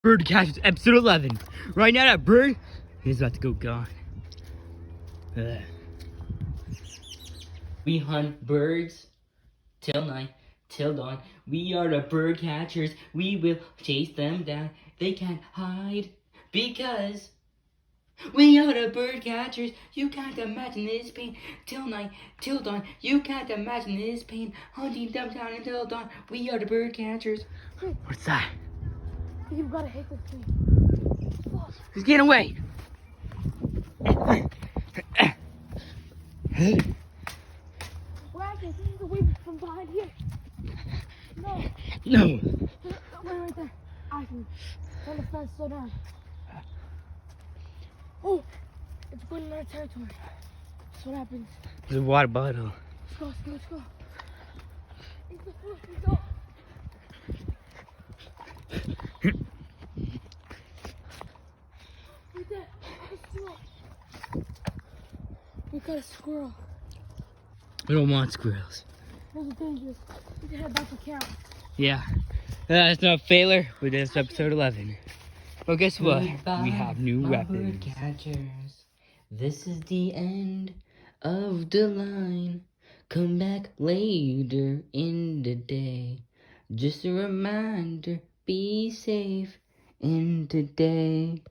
Bird Catchers, episode 11. Right now, that bird is about to go gone. Ugh. We hunt birds till night, till dawn. We are the bird catchers. We will chase them down. They can't hide because we are the bird catchers. You can't imagine this pain. Till night, till dawn. You can't imagine this pain. Hunting them down until dawn. We are the bird catchers. What's that? You've got to hit this thing. He's getting away. Wagon, this is the way from behind here. No. No. Wait right there. Ashton, on the fence, slow down. Oh, it's going in our territory. That's what happens. There's a water bottle. Let's go, let's go, let's go. It's the first we go. Right there, a squirrel. We got a squirrel. We don't want squirrels. Those are dangerous. We can head back to camp. Yeah. That's not failure, but that's episode 11. Well, guess what? We have new weapons. Bird catchers. This is the end of the line. Come back later in the day. Just a reminder, be safe in the day.